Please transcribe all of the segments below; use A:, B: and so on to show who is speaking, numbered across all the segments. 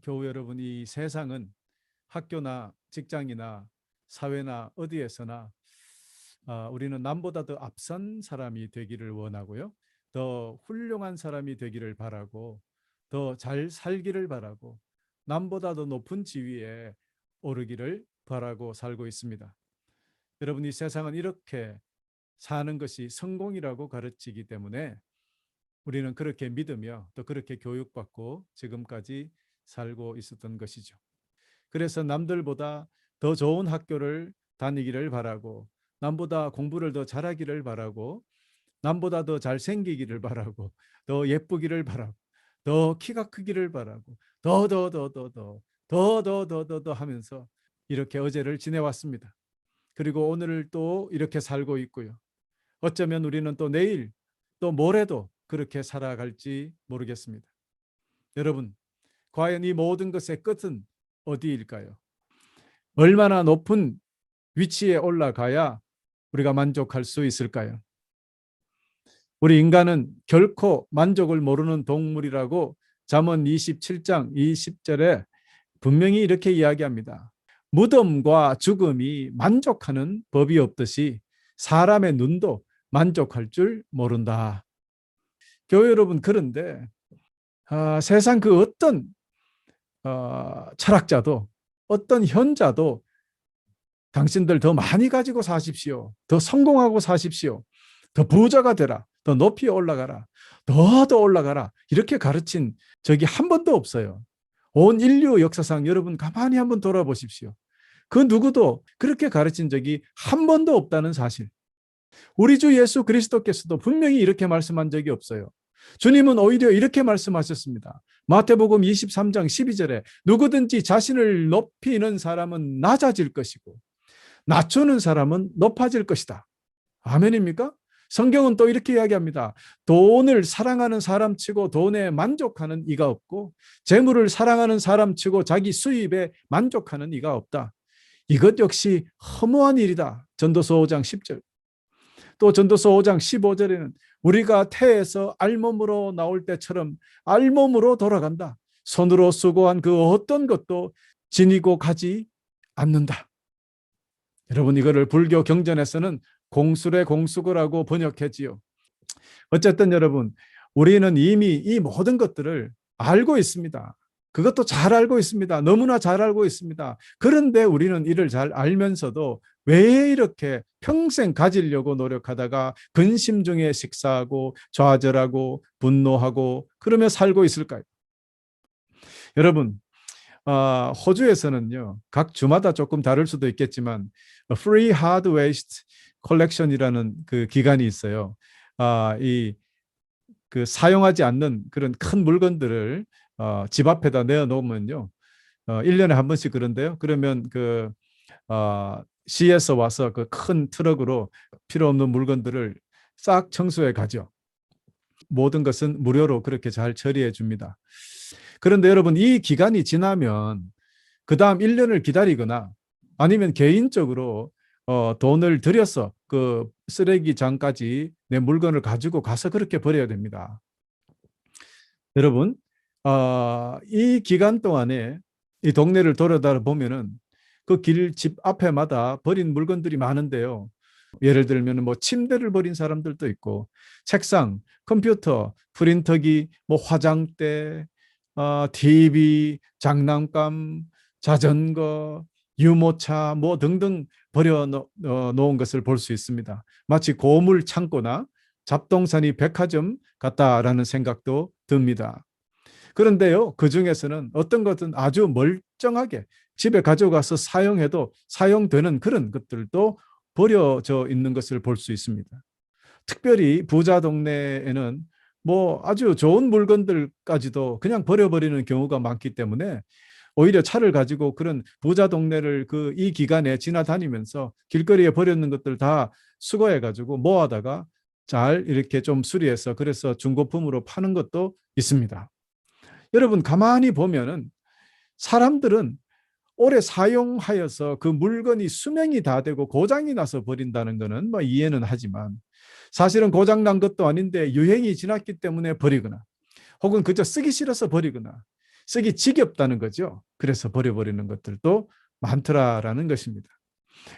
A: 교우 여러분, 이 세상은 학교나 직장이나 사회나 어디에서나 우리는 남보다 더 앞선 사람이 되기를 원하고요. 더 훌륭한 사람이 되기를 바라고 더 잘 살기를 바라고 남보다 더 높은 지위에 오르기를 바라고 살고 있습니다. 여러분, 이 세상은 이렇게 사는 것이 성공이라고 가르치기 때문에 우리는 그렇게 믿으며 또 그렇게 교육받고 지금까지 살고 있었던 것이죠. 그래서 남들보다 더 좋은 학교를 다니기를 바라고 남보다 공부를 더 잘하기를 바라고 남보다 더 잘생기기를 바라고 더 예쁘기를 바라고 더 키가 크기를 바라고 더 하면서 이렇게 어제를 지내왔습니다. 그리고 오늘을 또 이렇게 살고 있고요. 어쩌면 우리는 또 내일 또 모레도 그렇게 살아갈지 모르겠습니다. 여러분, 과연 이 모든 것의 끝은 어디일까요? 얼마나 높은 위치에 올라가야 우리가 만족할 수 있을까요? 우리 인간은 결코 만족을 모르는 동물이라고 잠언 27장 20절에 분명히 이렇게 이야기합니다. 무덤과 죽음이 만족하는 법이 없듯이 사람의 눈도 만족할 줄 모른다. 교회 여러분, 그런데 세상 그 어떤 철학자도 어떤 현자도 당신들 더 많이 가지고 사십시오. 더 성공하고 사십시오. 더 부자가 되라. 더 높이 올라가라. 더 올라가라. 이렇게 가르친 적이 한 번도 없어요. 온 인류 역사상 여러분 가만히 한번 돌아보십시오. 그 누구도 그렇게 가르친 적이 한 번도 없다는 사실. 우리 주 예수 그리스도께서도 분명히 이렇게 말씀한 적이 없어요. 주님은 오히려 이렇게 말씀하셨습니다. 마태복음 23장 12절에 누구든지 자신을 높이는 사람은 낮아질 것이고 낮추는 사람은 높아질 것이다. 아멘입니까? 성경은 또 이렇게 이야기합니다. 돈을 사랑하는 사람치고 돈에 만족하는 이가 없고 재물을 사랑하는 사람치고 자기 수입에 만족하는 이가 없다. 이것 역시 허무한 일이다. 전도서 5장 10절. 또 전도서 5장 15절에는 우리가 태에서 알몸으로 나올 때처럼 알몸으로 돌아간다. 손으로 수고한 그 어떤 것도 지니고 가지 않는다. 여러분, 이거를 불교 경전에서는 공술의 공수거라고 번역했지요. 어쨌든 여러분, 우리는 이미 이 모든 것들을 알고 있습니다. 그것도 잘 알고 있습니다. 너무나 잘 알고 있습니다. 그런데 우리는 이를 잘 알면서도 왜 이렇게 평생 가지려고 노력하다가 근심 중에 식사하고 좌절하고 분노하고 그러며 살고 있을까요? 여러분, 호주에서는요, 각 주마다 조금 다를 수도 있겠지만 Free Hard Waste Collection이라는 그 기관이 있어요. 그 사용하지 않는 그런 큰 물건들을 집 앞에다 내어놓으면요, 1년에 한 번씩 그런데요. 그러면 시에서 와서 그 큰 트럭으로 필요 없는 물건들을 싹 청소해 가죠. 모든 것은 무료로 그렇게 잘 처리해 줍니다. 그런데 여러분, 이 기간이 지나면 그 다음 1년을 기다리거나 아니면 개인적으로 돈을 들여서 그 쓰레기장까지 내 물건을 가지고 가서 그렇게 버려야 됩니다. 여러분, 이 기간 동안에 이 동네를 돌아다 보면은 그 길 집 앞에마다 버린 물건들이 많은데요. 예를 들면 뭐 침대를 버린 사람들도 있고 책상, 컴퓨터, 프린터기, 뭐 화장대, TV, 장난감, 자전거, 유모차 뭐 등등 버려 놓은 것을 볼 수 있습니다. 마치 고물 창고나 잡동사니 백화점 같다라는 생각도 듭니다. 그런데요, 그 중에서는 어떤 것은 아주 멀쩡하게 집에 가져가서 사용해도 사용되는 그런 것들도 버려져 있는 것을 볼 수 있습니다. 특별히 부자 동네에는 뭐 아주 좋은 물건들까지도 그냥 버려버리는 경우가 많기 때문에 오히려 차를 가지고 그런 부자 동네를 이 기간에 지나다니면서 길거리에 버렸는 것들 다 수거해가지고 모아다가 잘 이렇게 좀 수리해서 그래서 중고품으로 파는 것도 있습니다. 여러분, 가만히 보면은 사람들은 오래 사용하여서 그 물건이 수명이 다 되고 고장이 나서 버린다는 것은 뭐 이해는 하지만 사실은 고장 난 것도 아닌데 유행이 지났기 때문에 버리거나 혹은 그저 쓰기 싫어서 버리거나 쓰기 지겹다는 거죠. 그래서 버려버리는 것들도 많더라라는 것입니다.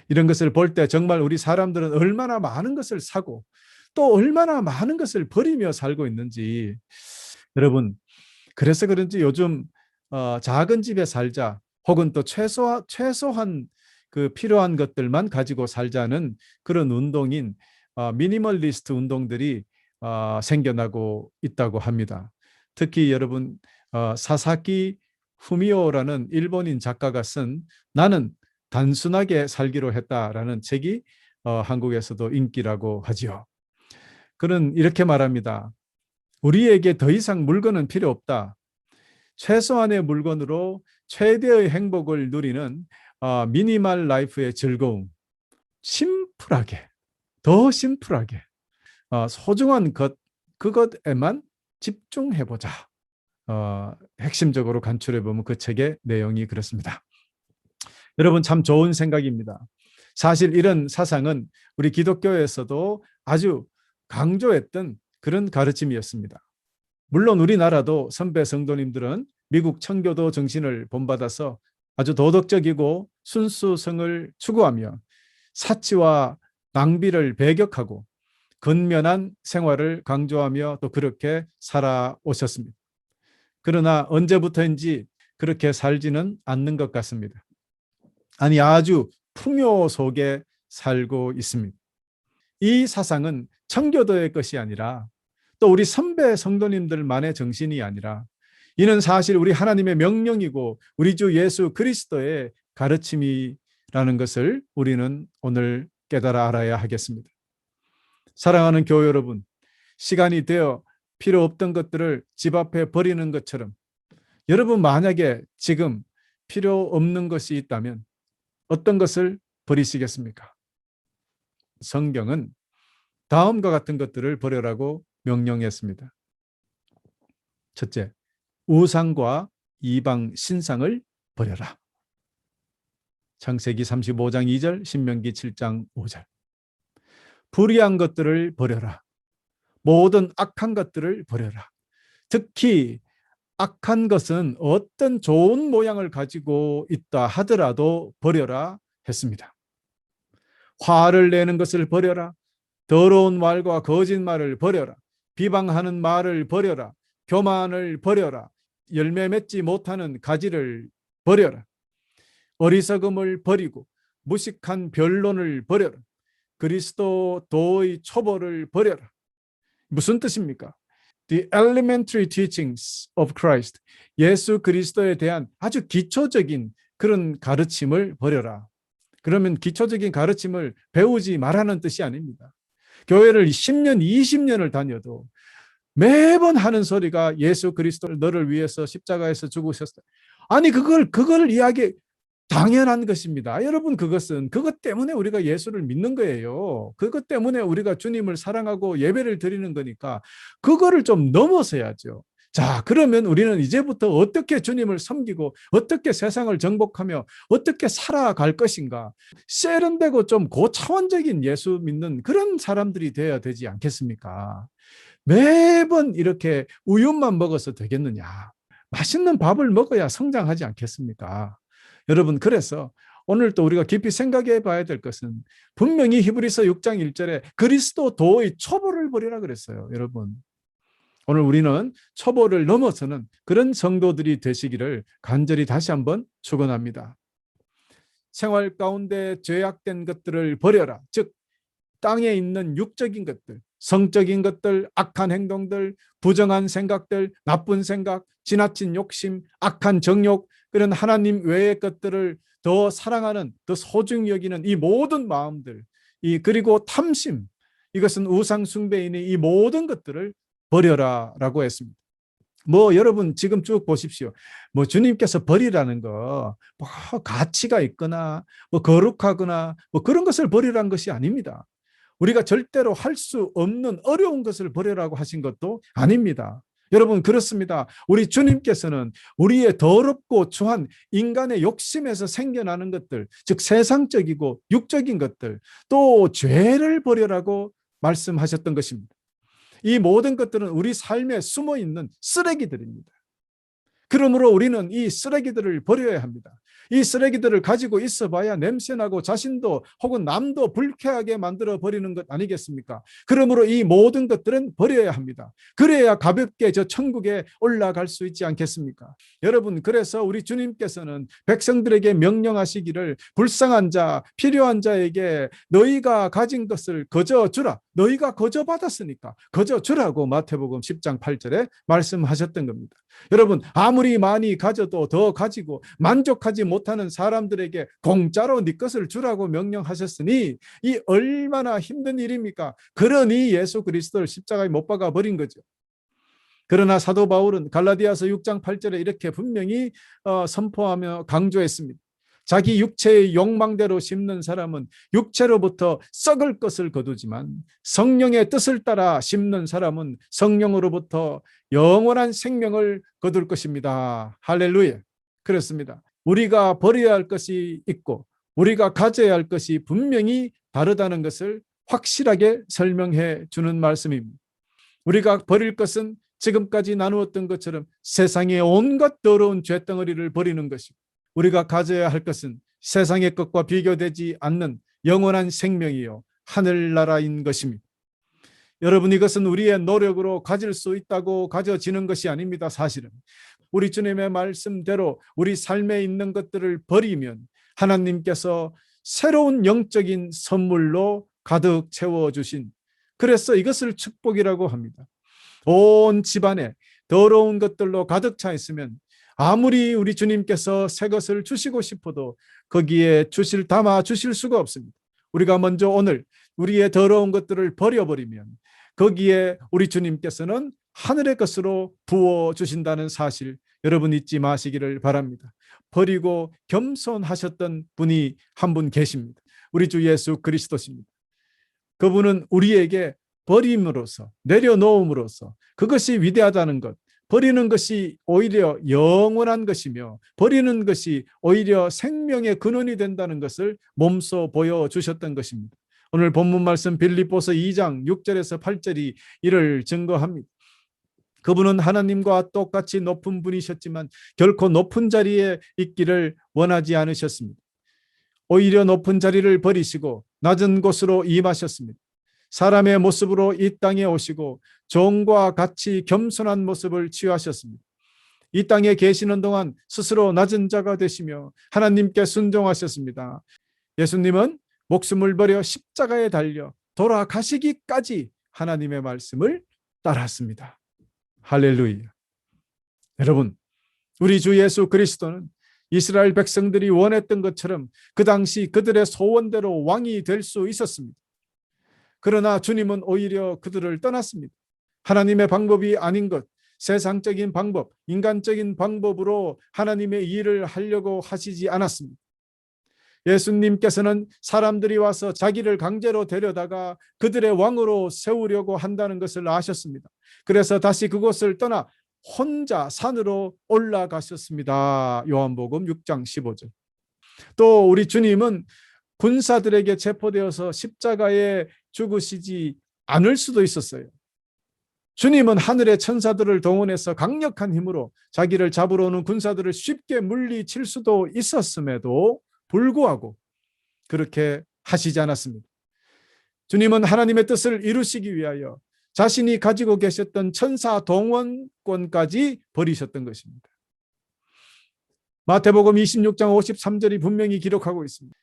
A: 이런 것을 볼 때 정말 우리 사람들은 얼마나 많은 것을 사고 또 얼마나 많은 것을 버리며 살고 있는지. 여러분, 그래서 그런지 요즘 작은 집에 살자 혹은 또 최소한 그 필요한 것들만 가지고 살자는 그런 운동인 미니멀리스트 운동들이 생겨나고 있다고 합니다. 특히 여러분, 사사키 후미오라는 일본인 작가가 쓴 나는 단순하게 살기로 했다라는 책이 한국에서도 인기라고 하지요. 그는 이렇게 말합니다. 우리에게 더 이상 물건은 필요 없다. 최소한의 물건으로 최대의 행복을 누리는 미니멀 라이프의 즐거움. 심플하게, 더 심플하게 소중한 그것에만 집중해보자. 핵심적으로 간추려보면 그 책의 내용이 그렇습니다. 여러분, 참 좋은 생각입니다. 사실 이런 사상은 우리 기독교에서도 아주 강조했던 그런 가르침이었습니다. 물론 우리나라도 선배 성도님들은 미국 청교도 정신을 본받아서 아주 도덕적이고 순수성을 추구하며 사치와 낭비를 배격하고 근면한 생활을 강조하며 또 그렇게 살아오셨습니다. 그러나 언제부터인지 그렇게 살지는 않는 것 같습니다. 아니, 아주 풍요 속에 살고 있습니다. 이 사상은 청교도의 것이 아니라 또 우리 선배 성도님들만의 정신이 아니라 이는 사실 우리 하나님의 명령이고 우리 주 예수 그리스도의 가르침이라는 것을 우리는 오늘 깨달아 알아야 하겠습니다. 사랑하는 교회 여러분, 시간이 되어 필요 없던 것들을 집 앞에 버리는 것처럼 여러분 만약에 지금 필요 없는 것이 있다면 어떤 것을 버리시겠습니까? 성경은 다음과 같은 것들을 버려라고 명령했습니다. 첫째, 우상과 이방 신상을 버려라. 창세기 35장 2절, 신명기 7장 5절. 불의한 것들을 버려라. 모든 악한 것들을 버려라. 특히 악한 것은 어떤 좋은 모양을 가지고 있다 하더라도 버려라 했습니다. 화를 내는 것을 버려라. 더러운 말과 거짓말을 버려라. 비방하는 말을 버려라. 교만을 버려라. 열매 맺지 못하는 가지를 버려라. 어리석음을 버리고 무식한 변론을 버려라. 그리스도도의 초보를 버려라. 무슨 뜻입니까? The elementary teachings of Christ. 예수 그리스도에 대한 아주 기초적인 그런 가르침을 버려라. 그러면 기초적인 가르침을 배우지 말라는 뜻이 아닙니다. 교회를 10년, 20년을 다녀도 매번 하는 소리가 예수 그리스도를 너를 위해서 십자가에서 죽으셨다. 아니 그걸 이야기 당연한 것입니다. 여러분, 그것 때문에 우리가 예수를 믿는 거예요. 그것 때문에 우리가 주님을 사랑하고 예배를 드리는 거니까 그거를 좀 넘어서야죠. 자, 그러면 우리는 이제부터 어떻게 주님을 섬기고 어떻게 세상을 정복하며 어떻게 살아갈 것인가? 세련되고 좀 고차원적인 예수 믿는 그런 사람들이 되어야 되지 않겠습니까? 매번 이렇게 우유만 먹어서 되겠느냐? 맛있는 밥을 먹어야 성장하지 않겠습니까? 여러분, 그래서 오늘 또 우리가 깊이 생각해 봐야 될 것은 분명히 히브리서 6장 1절에 그리스도 도의 초보를 버리라 그랬어요. 여러분, 오늘 우리는 초보를 넘어서는 그런 성도들이 되시기를 간절히 다시 한번 축원합니다. 생활 가운데 죄악된 것들을 버려라. 즉 땅에 있는 육적인 것들, 성적인 것들, 악한 행동들, 부정한 생각들, 나쁜 생각, 지나친 욕심, 악한 정욕, 그런 하나님 외의 것들을 더 사랑하는, 더 소중히 여기는 이 모든 마음들, 그리고 탐심, 이것은 우상 숭배이니 이 모든 것들을 버려라라고 했습니다. 여러분 지금 쭉 보십시오. 주님께서 버리라는 거 가치가 있거나 거룩하거나 그런 것을 버리라는 것이 아닙니다. 우리가 절대로 할 수 없는 어려운 것을 버리라고 하신 것도 아닙니다. 여러분, 그렇습니다. 우리 주님께서는 우리의 더럽고 추한 인간의 욕심에서 생겨나는 것들, 즉 세상적이고 육적인 것들, 또 죄를 버리라고 말씀하셨던 것입니다. 이 모든 것들은 우리 삶에 숨어 있는 쓰레기들입니다. 그러므로 우리는 이 쓰레기들을 버려야 합니다. 이 쓰레기들을 가지고 있어 봐야 냄새나고 자신도 혹은 남도 불쾌하게 만들어 버리는 것 아니겠습니까? 그러므로 이 모든 것들은 버려야 합니다. 그래야 가볍게 저 천국에 올라갈 수 있지 않겠습니까? 여러분, 그래서 우리 주님께서는 백성들에게 명령하시기를 불쌍한 자, 필요한 자에게 너희가 가진 것을 거저 주라. 너희가 거저 받았으니까 거저 주라고 마태복음 10장 8절에 말씀하셨던 겁니다. 여러분, 아무리 많이 가져도 더 가지고 만족하지 못하는 사람들에게 공짜로 네 것을 주라고 명령하셨으니 이 얼마나 힘든 일입니까? 그러니 예수 그리스도를 십자가에 못 박아 버린 거죠. 그러나 사도 바울은 갈라디아서 6장 8절에 이렇게 분명히 선포하며 강조했습니다. 자기 육체의 욕망대로 심는 사람은 육체로부터 썩을 것을 거두지만 성령의 뜻을 따라 심는 사람은 성령으로부터 영원한 생명을 거둘 것입니다. 할렐루야. 그렇습니다. 우리가 버려야 할 것이 있고 우리가 가져야 할 것이 분명히 다르다는 것을 확실하게 설명해 주는 말씀입니다. 우리가 버릴 것은 지금까지 나누었던 것처럼 세상의 온갖 더러운 죄덩어리를 버리는 것이고, 우리가 가져야 할 것은 세상의 것과 비교되지 않는 영원한 생명이요 하늘나라인 것입니다. 여러분, 이것은 우리의 노력으로 가질 수 있다고 가져지는 것이 아닙니다. 사실은 우리 주님의 말씀대로 우리 삶에 있는 것들을 버리면 하나님께서 새로운 영적인 선물로 가득 채워주신, 그래서 이것을 축복이라고 합니다. 온 집안에 더러운 것들로 가득 차 있으면 아무리 우리 주님께서 새 것을 주시고 싶어도 거기에 담아 주실 수가 없습니다. 우리가 먼저 오늘 우리의 더러운 것들을 버려버리면 거기에 우리 주님께서는 하늘의 것으로 부어주신다는 사실 여러분 잊지 마시기를 바랍니다. 버리고 겸손하셨던 분이 한 분 계십니다. 우리 주 예수 그리스도십니다. 그분은 우리에게 버림으로써, 내려놓음으로써 그것이 위대하다는 것, 버리는 것이 오히려 영원한 것이며 버리는 것이 오히려 생명의 근원이 된다는 것을 몸소 보여주셨던 것입니다. 오늘 본문 말씀 빌립보서 2장 6절에서 8절이 이를 증거합니다. 그분은 하나님과 똑같이 높은 분이셨지만 결코 높은 자리에 있기를 원하지 않으셨습니다. 오히려 높은 자리를 버리시고 낮은 곳으로 임하셨습니다. 사람의 모습으로 이 땅에 오시고 종과 같이 겸손한 모습을 취하셨습니다. 이 땅에 계시는 동안 스스로 낮은 자가 되시며 하나님께 순종하셨습니다. 예수님은 목숨을 버려 십자가에 달려 돌아가시기까지 하나님의 말씀을 따랐습니다. 할렐루야. 여러분, 우리 주 예수 그리스도는 이스라엘 백성들이 원했던 것처럼 그 당시 그들의 소원대로 왕이 될 수 있었습니다. 그러나 주님은 오히려 그들을 떠났습니다. 하나님의 방법이 아닌 것, 세상적인 방법, 인간적인 방법으로 하나님의 일을 하려고 하시지 않았습니다. 예수님께서는 사람들이 와서 자기를 강제로 데려다가 그들의 왕으로 세우려고 한다는 것을 아셨습니다. 그래서 다시 그곳을 떠나 혼자 산으로 올라가셨습니다. 요한복음 6장 15절. 또 우리 주님은 군사들에게 체포되어서 십자가에 죽으시지 않을 수도 있었어요. 주님은 하늘의 천사들을 동원해서 강력한 힘으로 자기를 잡으러 오는 군사들을 쉽게 물리칠 수도 있었음에도 불구하고 그렇게 하시지 않았습니다. 주님은 하나님의 뜻을 이루시기 위하여 자신이 가지고 계셨던 천사 동원권까지 버리셨던 것입니다. 마태복음 26장 53절이 분명히 기록하고 있습니다.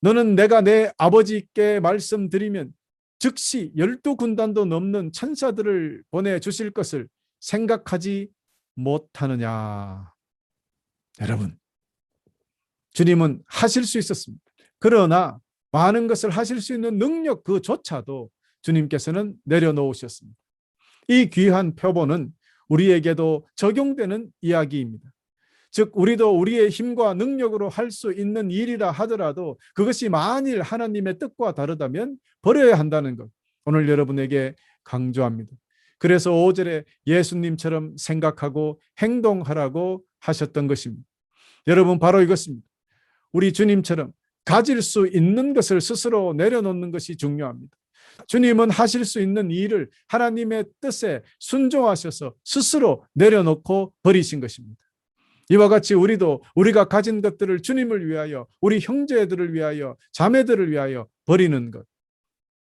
A: 너는 내가 내 아버지께 말씀드리면 즉시 12군단도 넘는 천사들을 보내주실 것을 생각하지 못하느냐. 여러분, 주님은 하실 수 있었습니다. 그러나 많은 것을 하실 수 있는 능력 그조차도 주님께서는 내려놓으셨습니다. 이 귀한 표본은 우리에게도 적용되는 이야기입니다. 즉 우리도 우리의 힘과 능력으로 할 수 있는 일이라 하더라도 그것이 만일 하나님의 뜻과 다르다면 버려야 한다는 것, 오늘 여러분에게 강조합니다. 그래서 5절에 예수님처럼 생각하고 행동하라고 하셨던 것입니다. 여러분, 바로 이것입니다. 우리 주님처럼 가질 수 있는 것을 스스로 내려놓는 것이 중요합니다. 주님은 하실 수 있는 일을 하나님의 뜻에 순종하셔서 스스로 내려놓고 버리신 것입니다. 이와 같이 우리도 우리가 가진 것들을 주님을 위하여, 우리 형제들을 위하여, 자매들을 위하여 버리는 것,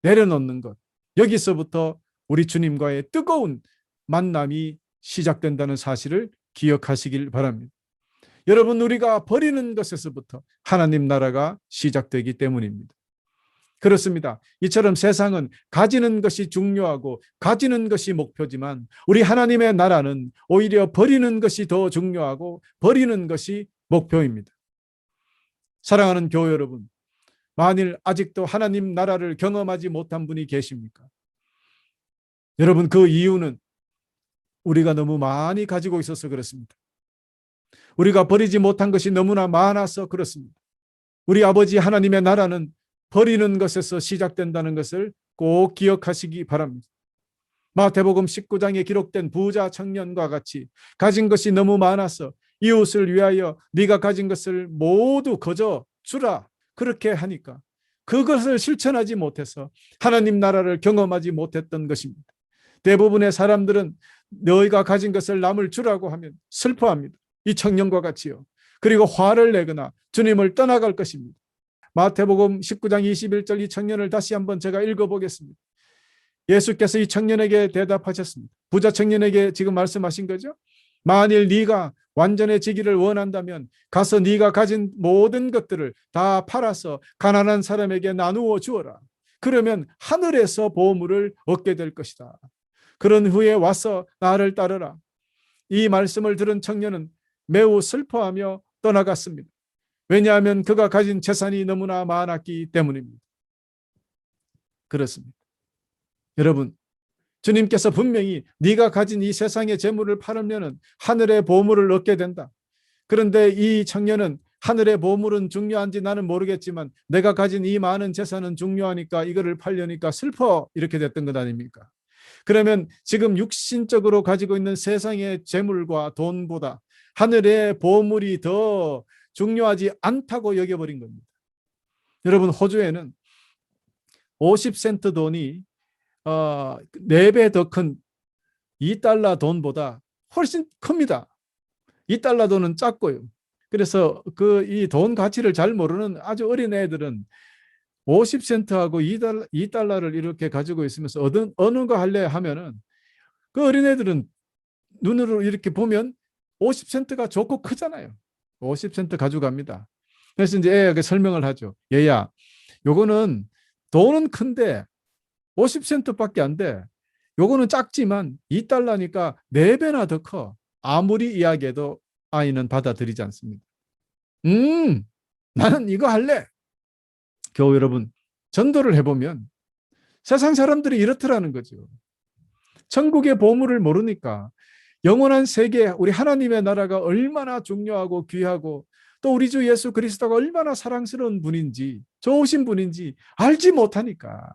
A: 내려놓는 것, 여기서부터 우리 주님과의 뜨거운 만남이 시작된다는 사실을 기억하시길 바랍니다. 여러분, 우리가 버리는 것에서부터 하나님 나라가 시작되기 때문입니다. 그렇습니다. 이처럼 세상은 가지는 것이 중요하고 가지는 것이 목표지만 우리 하나님의 나라는 오히려 버리는 것이 더 중요하고 버리는 것이 목표입니다. 사랑하는 교회 여러분, 만일 아직도 하나님 나라를 경험하지 못한 분이 계십니까? 여러분, 그 이유는 우리가 너무 많이 가지고 있어서 그렇습니다. 우리가 버리지 못한 것이 너무나 많아서 그렇습니다. 우리 아버지 하나님의 나라는 버리는 것에서 시작된다는 것을 꼭 기억하시기 바랍니다. 마태복음 19장에 기록된 부자 청년과 같이 가진 것이 너무 많아서 이웃을 위하여 네가 가진 것을 모두 거저 주라, 그렇게 하니까 그것을 실천하지 못해서 하나님 나라를 경험하지 못했던 것입니다. 대부분의 사람들은 너희가 가진 것을 남을 주라고 하면 슬퍼합니다. 이 청년과 같이요. 그리고 화를 내거나 주님을 떠나갈 것입니다. 마태복음 19장 21절 이 청년을 다시 한번 제가 읽어보겠습니다. 예수께서 이 청년에게 대답하셨습니다. 부자 청년에게 지금 말씀하신 거죠. 만일 네가 완전해지기를 원한다면 가서 네가 가진 모든 것들을 다 팔아서 가난한 사람에게 나누어 주어라. 그러면 하늘에서 보물을 얻게 될 것이다. 그런 후에 와서 나를 따르라. 이 말씀을 들은 청년은 매우 슬퍼하며 떠나갔습니다. 왜냐하면 그가 가진 재산이 너무나 많았기 때문입니다. 그렇습니다. 여러분, 주님께서 분명히 네가 가진 이 세상의 재물을 팔으면 하늘의 보물을 얻게 된다. 그런데 이 청년은 하늘의 보물은 중요한지 나는 모르겠지만 내가 가진 이 많은 재산은 중요하니까 이거를 팔려니까 슬퍼, 이렇게 됐던 것 아닙니까? 그러면 지금 육신적으로 가지고 있는 세상의 재물과 돈보다 하늘의 보물이 더 중요하지 않다고 여겨버린 겁니다. 여러분, 호주에는 50센트 돈이 4배 더 큰 2달러 돈보다 훨씬 큽니다. 2달러 돈은 작고요. 그래서 이 돈 가치를 잘 모르는 아주 어린 애들은 50센트하고 2달러를 이렇게 가지고 있으면서 어느 거 할래 하면은 그 어린 애들은 눈으로 이렇게 보면 50센트가 좋고 크잖아요. 50센트 가져갑니다. 그래서 이제 애에게 설명을 하죠. 얘야, 요거는 돈은 큰데 50센트밖에 안 돼. 요거는 작지만 2달러니까 4배나 더 커. 아무리 이야기해도 아이는 받아들이지 않습니다. 나는 이거 할래. 교우 여러분, 전도를 해보면 세상 사람들이 이렇더라는 거죠. 천국의 보물을 모르니까 영원한 세계, 우리 하나님의 나라가 얼마나 중요하고 귀하고 또 우리 주 예수 그리스도가 얼마나 사랑스러운 분인지, 좋으신 분인지 알지 못하니까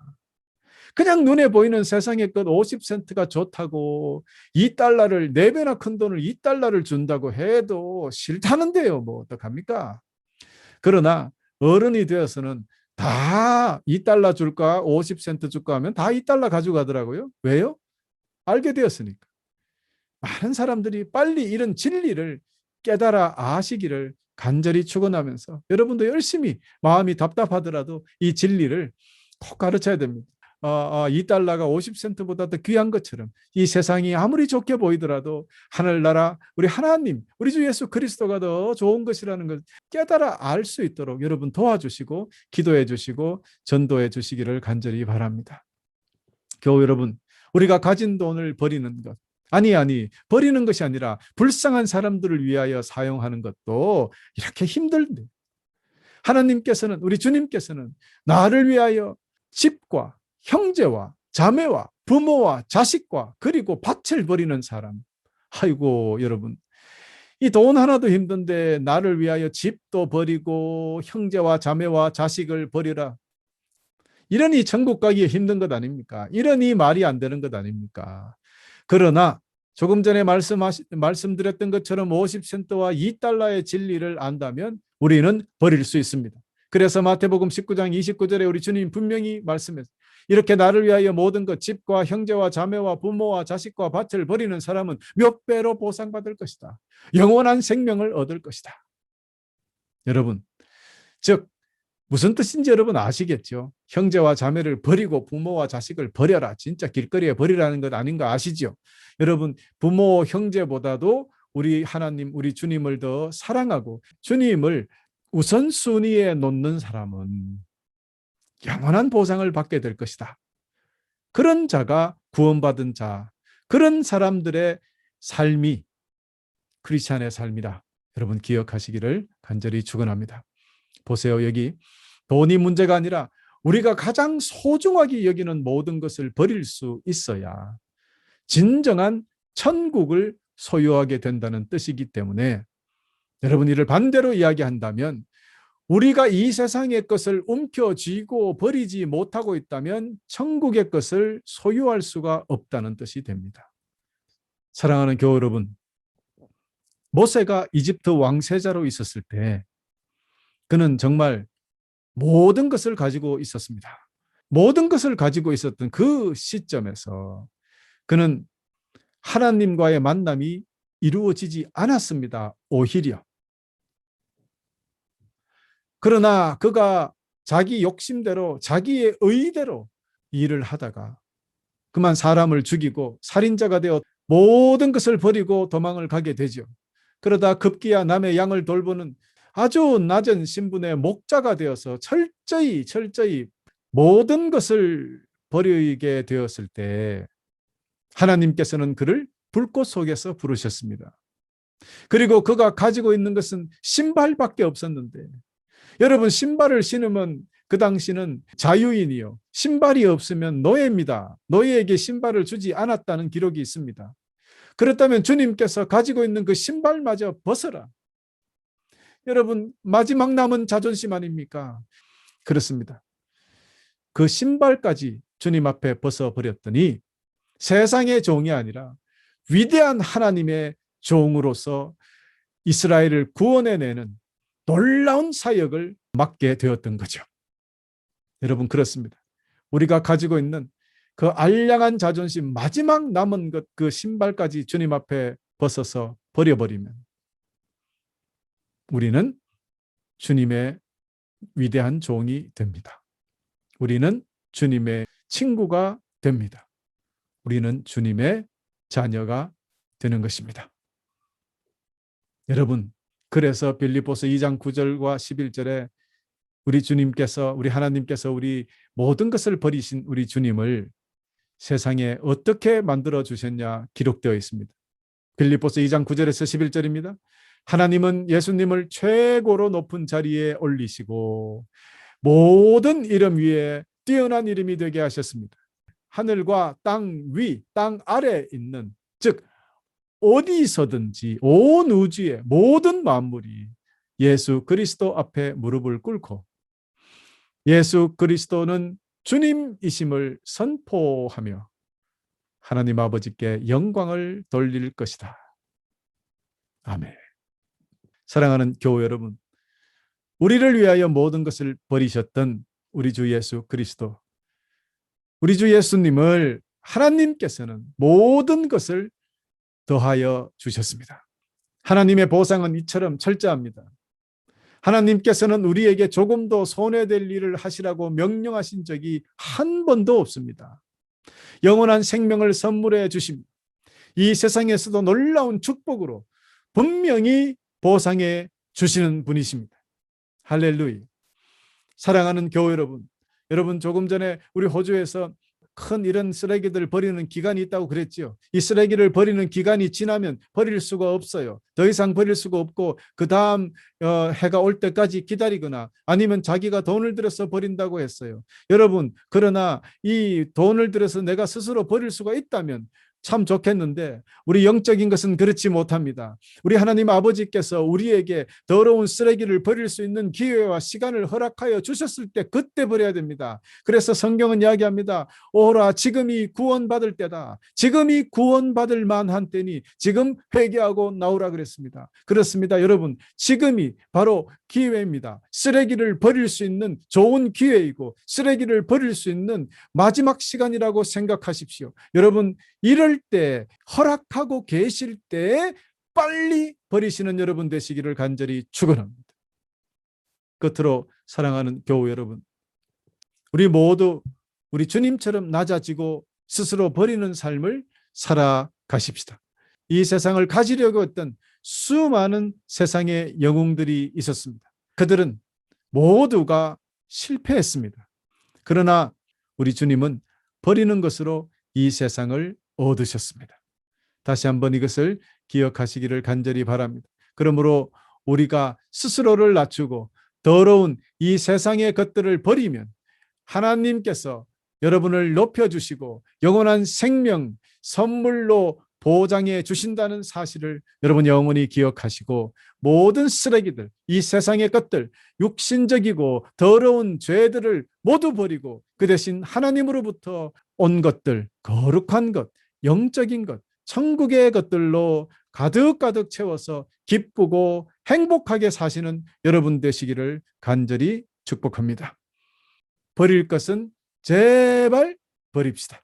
A: 그냥 눈에 보이는 세상의 것 50센트가 좋다고 2달러를 4배나 큰 돈을 2달러를 준다고 해도 싫다는데요. 뭐 어떡합니까? 그러나 어른이 되어서는 다 2달러 줄까 50센트 줄까 하면 다 2달러 가져가더라고요. 왜요? 알게 되었으니까. 많은 사람들이 빨리 이런 진리를 깨달아 아시기를 간절히 축원하면서 여러분도 열심히 마음이 답답하더라도 이 진리를 꼭 가르쳐야 됩니다. 2달러가 50센트보다 더 귀한 것처럼 이 세상이 아무리 좋게 보이더라도 하늘나라 우리 하나님, 우리 주 예수 그리스도가 더 좋은 것이라는 걸 깨달아 알 수 있도록 여러분 도와주시고 기도해 주시고 전도해 주시기를 간절히 바랍니다. 교우 여러분, 우리가 가진 돈을 버리는 것, 아니 버리는 것이 아니라 불쌍한 사람들을 위하여 사용하는 것도 이렇게 힘든데 하나님께서는, 우리 주님께서는 나를 위하여 집과 형제와 자매와 부모와 자식과 그리고 밭을 버리는 사람. 아이고 여러분, 이 돈 하나도 힘든데 나를 위하여 집도 버리고 형제와 자매와 자식을 버리라. 이러니 천국 가기 힘든 것 아닙니까? 이러니 말이 안 되는 것 아닙니까? 그러나 조금 전에 말씀드렸던 것처럼 50센트와 2달러의 진리를 안다면 우리는 버릴 수 있습니다. 그래서 마태복음 19장 29절에 우리 주님 분명히 말씀했어요. 이렇게 나를 위하여 모든 것, 집과 형제와 자매와 부모와 자식과 밭을 버리는 사람은 몇 배로 보상받을 것이다. 영원한 생명을 얻을 것이다. 여러분, 즉 무슨 뜻인지 여러분 아시겠죠? 형제와 자매를 버리고 부모와 자식을 버려라. 진짜 길거리에 버리라는 것 아닌 거 아시죠? 여러분, 부모, 형제보다도 우리 하나님, 우리 주님을 더 사랑하고 주님을 우선순위에 놓는 사람은 영원한 보상을 받게 될 것이다. 그런 자가 구원받은 자, 그런 사람들의 삶이 크리스찬의 삶이다. 여러분 기억하시기를 간절히 축원합니다. 보세요. 여기 돈이 문제가 아니라 우리가 가장 소중하게 여기는 모든 것을 버릴 수 있어야 진정한 천국을 소유하게 된다는 뜻이기 때문에 여러분 이를 반대로 이야기한다면 우리가 이 세상의 것을 움켜쥐고 버리지 못하고 있다면 천국의 것을 소유할 수가 없다는 뜻이 됩니다. 사랑하는 교우 여러분, 모세가 이집트 왕세자로 있었을 때 그는 정말 모든 것을 가지고 있었습니다. 모든 것을 가지고 있었던 그 시점에서 그는 하나님과의 만남이 이루어지지 않았습니다. 오히려. 그러나 그가 자기 욕심대로 자기의 의대로 일을 하다가 그만 사람을 죽이고 살인자가 되어 모든 것을 버리고 도망을 가게 되죠. 그러다 급기야 남의 양을 돌보는 아주 낮은 신분의 목자가 되어서 철저히 모든 것을 버리게 되었을 때 하나님께서는 그를 불꽃 속에서 부르셨습니다. 그리고 그가 가지고 있는 것은 신발밖에 없었는데 여러분 신발을 신으면 그 당시는 자유인이요. 신발이 없으면 노예입니다. 노예에게 신발을 주지 않았다는 기록이 있습니다. 그렇다면 주님께서 가지고 있는 그 신발마저 벗어라. 여러분 마지막 남은 자존심 아닙니까? 그렇습니다. 그 신발까지 주님 앞에 벗어버렸더니 세상의 종이 아니라 위대한 하나님의 종으로서 이스라엘을 구원해내는 놀라운 사역을 맡게 되었던 거죠. 여러분 그렇습니다. 우리가 가지고 있는 그 알량한 자존심 마지막 남은 것 그 신발까지 주님 앞에 벗어서 버려버리면 우리는 주님의 위대한 종이 됩니다. 우리는 주님의 친구가 됩니다. 우리는 주님의 자녀가 되는 것입니다. 여러분, 그래서 빌립보서 2장 9절과 11절에 우리 주님께서, 우리 하나님께서 우리 모든 것을 버리신 우리 주님을 세상에 어떻게 만들어 주셨냐 기록되어 있습니다. 빌립보서 2장 9절에서 11절입니다. 하나님은 예수님을 최고로 높은 자리에 올리시고 모든 이름 위에 뛰어난 이름이 되게 하셨습니다. 하늘과 땅 위, 땅 아래 있는, 즉 어디서든지 온 우주의 모든 만물이 예수 그리스도 앞에 무릎을 꿇고 예수 그리스도는 주님이심을 선포하며 하나님 아버지께 영광을 돌릴 것이다. 아멘. 사랑하는 교우 여러분, 우리를 위하여 모든 것을 버리셨던 우리 주 예수 그리스도, 우리 주 예수님을 하나님께서는 모든 것을 더하여 주셨습니다. 하나님의 보상은 이처럼 철저합니다. 하나님께서는 우리에게 조금도 손해될 일을 하시라고 명령하신 적이 한 번도 없습니다. 영원한 생명을 선물해 주심, 이 세상에서도 놀라운 축복으로 분명히 보상해 주시는 분이십니다. 할렐루야. 사랑하는 교우 여러분, 여러분 조금 전에 우리 호주에서 큰 이런 쓰레기들 버리는 기간이 있다고 그랬지요. 이 쓰레기를 버리는 기간이 지나면 버릴 수가 없어요. 더 이상 버릴 수가 없고 그 다음 해가 올 때까지 기다리거나 아니면 자기가 돈을 들여서 버린다고 했어요. 여러분, 그러나 이 돈을 들여서 내가 스스로 버릴 수가 있다면 참 좋겠는데 우리 영적인 것은 그렇지 못합니다. 우리 하나님 아버지께서 우리에게 더러운 쓰레기를 버릴 수 있는 기회와 시간을 허락하여 주셨을 때 그때 버려야 됩니다. 그래서 성경은 이야기합니다. 오라 지금이 구원받을 때다. 지금이 구원받을 만한 때니 지금 회개하고 나오라 그랬습니다. 그렇습니다. 여러분, 지금이 바로 기회입니다. 쓰레기를 버릴 수 있는 좋은 기회이고 쓰레기를 버릴 수 있는 마지막 시간이라고 생각하십시오. 여러분, 이럴 때 허락하고 계실 때 빨리 버리시는 여러분 되시기를 간절히 축원합니다. 끝으로 사랑하는 교우 여러분, 우리 모두 우리 주님처럼 낮아지고 스스로 버리는 삶을 살아가십시다. 이 세상을 가지려고 했던 수많은 세상의 영웅들이 있었습니다. 그들은 모두가 실패했습니다. 그러나 우리 주님은 버리는 것으로 이 세상을 얻으셨습니다. 다시 한번 이것을 기억하시기를 간절히 바랍니다. 그러므로 우리가 스스로를 낮추고 더러운 이 세상의 것들을 버리면 하나님께서 여러분을 높여주시고 영원한 생명 선물로 보장해 주신다는 사실을 여러분 영원히 기억하시고, 모든 쓰레기들, 이 세상의 것들, 육신적이고 더러운 죄들을 모두 버리고 그 대신 하나님으로부터 온 것들, 거룩한 것, 영적인 것, 천국의 것들로 가득가득 채워서 기쁘고 행복하게 사시는 여러분 되시기를 간절히 축복합니다. 버릴 것은 제발 버립시다.